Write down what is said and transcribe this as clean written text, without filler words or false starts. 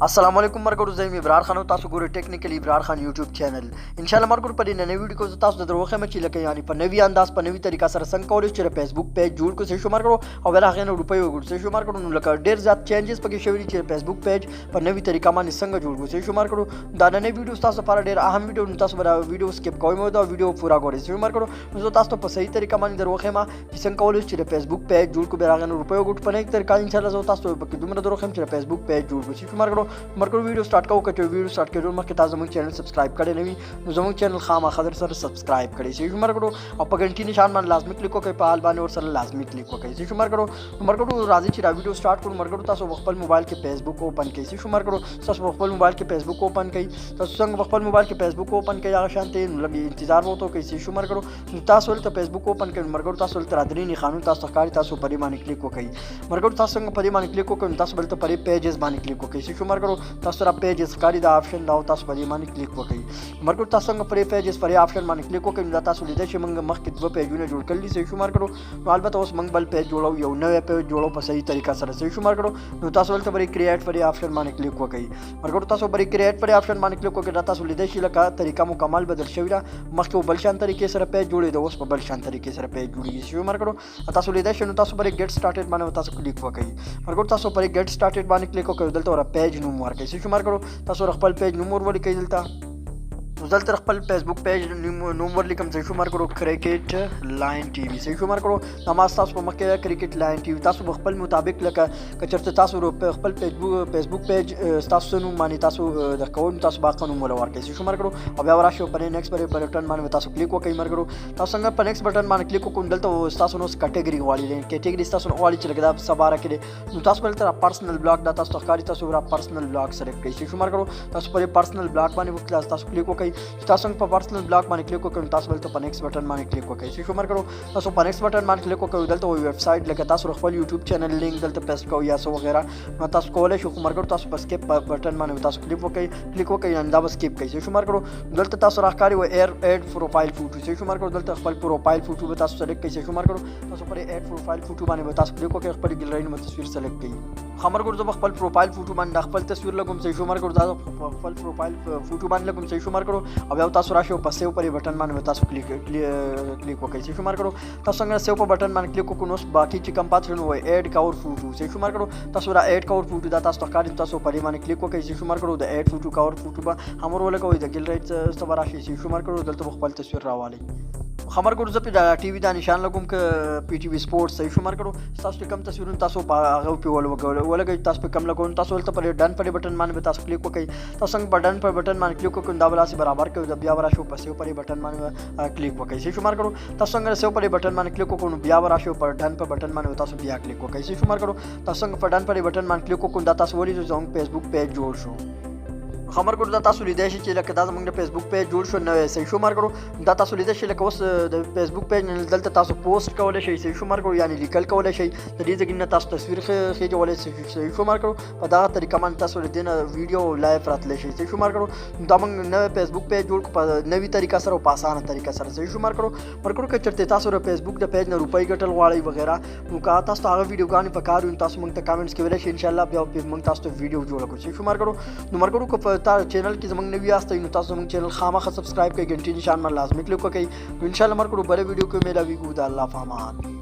السلام علیکم مرګرو زه یم ابرار خان او تاسو ګورئ ټیکنیکل ابرار خان یوټیوب چینل ان شاء الله مرګرو په دې نننۍ ویډیو کې زه تاسو ته دروخه مې چې لکه یعنی په نوي انداز په نوي طریقه سره څنګه کولای چې فیسبوک پیج جوړ کړو شو مرګرو او بل هغه نه روپۍ وګورئ شو مرګرو نو لکه ډیر زیات چینجز پکې شوي دي چې فیسبوک پیج په نوي طریقه باندې څنګه جوړ کړو شو مرګرو دا نننۍ ویډیو تاسو لپاره ډیر اهم ویډیو نو تاسو به ویډیو سکپ کوئ مو دا ویډیو پورا ګورئ شو مرګرو نو زه تاسو ته په صحیح طریقه باندې دروخه ما چې څنګه کولای چې فیسبوک پیج جوړ کړو بل هغه نه روپۍ وګورئ په نوي طریقه ان شاء الله زه تاسو په دومره دروخه چې فیسبوک پیج جوړ کړو شو مرګرو ویډیو سٹارټ کوو کته ویډیو سٹارټ کړو مخکې تاسو زموږ چینل سبسکرایب کړئ نه وي نو زموږ چینل خامخا در سره سبسکرایب کړئ چې مرګرو او په غنټي نشان باندې لازمي کلیک وکړئ په حال باندې ور سره لازمي کلیک وکړئ چې مرګرو راځي چې دا ویډیو سٹارټ کړو مرګرو تاسو خپل موبایل کې فیسبوک اوپن کړئ چې مرګرو تاسو خپل موبایل کې فیسبوک اوپن کړئ تاسو څنګه خپل موبایل کې فیسبوک اوپن کړئ هغه شانته لږ انتظار وته کوي چې مرګرو تاسو ولته فیسبوک اوپن کړئ مرګرو تاسو ولته درې قانون تاسو ښکاري تاسو پرې باندې کلیک وکړئ مرګرو تاسو څنګه پرې باندې کلیک وکړئ تاسو ولته پرې پیجز باندې کلیک وکړئ چې مرګرو تاسو را پیجز ښکاري دا آپشن دا تاسو پرې باندې کلیک وکړئ مرګرو تاسو څنګه پرې پیجز پرې آپشن باندې کلیک وکړئ دا تاسو لیدئ چې موږ مخکې دوه پیجونه جوړ کړل دي چې مرګرو نو البته اوس موږ بل پیج جوړو یو نوې پیج جوړو په صحیح طریقه سره چې مرګرو نو تاسو ولته پرې کریټ پرې آپشن باندې کلیک وکړئ مرګرو تاسو پرې کریټ پرې آپشن باندې کلیک وکړئ دا تاسو لیدئ چې لکه طریقه مکمل بدل شوی دا مخکې بل شان طریقې سره پیج جوړې دا اوس په بل شان طریقې سره پیج جوړیږي چې مرګرو تاسو لیدئ چې نو تاسو پرې ګیټ سٹارټډ باندې تاسو کلیک وکړئ مرګرو تاسو پرې ګیټ سٹارټډ باندې کلیک وکړئ دلته ور پیج نوم ورکړئ چې مرګرو تاسو خپل پیج نوم ولیکئ دلته دلته خپل فیسبوک پیج نوم ورلیکم چې شمار کړو کرکټ لاین ټي وي چې شمار کړو نماز تاسو په مکه کرکټ لاین ټي وي تاسو خپل مطابق لکه کچرته تاسو خپل فیسبوک پیج تاسو نوم باندې تاسو د کوم تاسو باقي نوم ولا ورکړئ چې شمار کړو او بیا وراشو په نیکسټ بټن باندې تاسو کلیک وکړئ مرګرو تاسو څنګه په نیکسټ بټن باندې کلیک وکړئ دلته تاسو نو کټګوري غواړئ کټګوري تاسو غواړئ چې لکه دا سباره کړئ نو تاسو بل تر پرسنل بلاک دا تاسو ښکاري تاسو را پرسنل بلاک سلیکټ کړئ چې شمار کړو تاسو په پرسنل بلاک باندې وکړئ تاسو کلیک وکړئ تاسو په پرسنل بلاک باندې کلیک وکړئ تاسو بل ته په نیکسټ بټن باندې کلیک وکړئ چې شمار کړو تاسو په نیکسټ بټن باندې کلیک وکړئ دلته ویب سایټ لکه تاسو خپل یوټیوب چینل لینک دلته پیسټ کوئ یا څه وغیرہ نو تاسو کولای شئ شمار کړو تاسو په سکیپ بټن باندې تاسو کلیک وکړئ یا دا به سکیپ کړئ چې شمار کړو دلته تاسو راښکاري و اډ پروفایل فوټو چې شمار کړو دلته خپل پروفایل فوټو به تاسو سلیکټ کړئ چې شمار کړو تاسو پر اډ پروفایل فوټو باندې تاسو کلیک وکړئ خپل ګیلری نوم تصویر سلیکټ کړئ خبر ګورځو خپل پروفایل فوټو باندې خپل تصویر لګوم چې شمار کړو دا خپل پروفایل فوټو باندې لګوم چې شمار کړو او بیا تاسو راشي په سیو پرې بټن باندې تاسو کلیک وکړئ چې شمار کړو تاسو څنګه سیو په بټن باندې کلیک وکړو نو باقي چې کم پاتې نو اډ کاور فوټو چې شمار کړو تاسو را اډ کاور فوټو دا تاسو ښکاري تاسو پرې باندې کلیک وکړئ چې شمار کړو د اډ فوټو کاور فوټو به همور ولګوي د ګیلری څخه راشي چې شمار کړو دلته خپل تصویر راوالي خبر ګورځ په ټي وي دا نشان لګوم ک پی ټي وي سپورټس صحیح شمار کړو تاسو کم تصویرونه تاسو په هغه په ولګي تاسو په کم لګون تاسو ولته پر ډن پر بټن باندې تاسو کلیک وکړئ تاسو څنګه بټن پر بټن باندې کلیک وکړئ دا بلاسي برابر کړئ بیا ورا شو په سیو پر بټن باندې کلیک وکړئ چې شمار کړو تاسو څنګه سیو پر بټن باندې کلیک وکړو بیا ورا شو پر ډن پر بټن باندې تاسو بیا کلیک وکړئ چې شمار کړو تاسو څنګه پر ډن پر بټن باندې کلیک وکړو دا تاسو ولې زموږ فیسبوک پیج جوړ شو خبر ګورځ دا تاسو لیدئ چې لکه دا زموږ د فیسبوک پیج جوړ شو نو صحیح شمار کړو دا تاسو لیدئ چې لکه اوس د فیسبوک پیج دلته تاسو پوسټ کولای شئ صحیح شمار کړو یعنی لیکل کولای شئ د دې ځای نه تاسو تصویر خېجولی شئ صحیح شمار کړو په دغه طریقه باندې تاسو د دې نه ویډیو لایف راتلی شئ صحیح شمار کړو دا موږ نوی فیسبوک پیج جوړ کړو په نوي طریقه سره او په اسانه طریقه سره صحیح شمار کړو مرکړو که چېرته تاسو د فیسبوک د پیج نه روپۍ ګټل غواړئ وغیره نو که تاسو هغه ویډیوګانې په کار وي تاسو موږ ته کامنټس کې ویلی شئ انشاءالله بیا موږ تاسو ته ویډیو جوړه کړو صحیح شمار کړو نو مرکړو که په تا چینل کې زموږ نوي یاستئ نو تاسو زموږ چینل خامخا سبسکرایب کړئ ګنټې نشان باندې لازمي کلیک وکړئ نو انشاءالله مرکړو بله ویډیو کې میلاویږو د الله په امان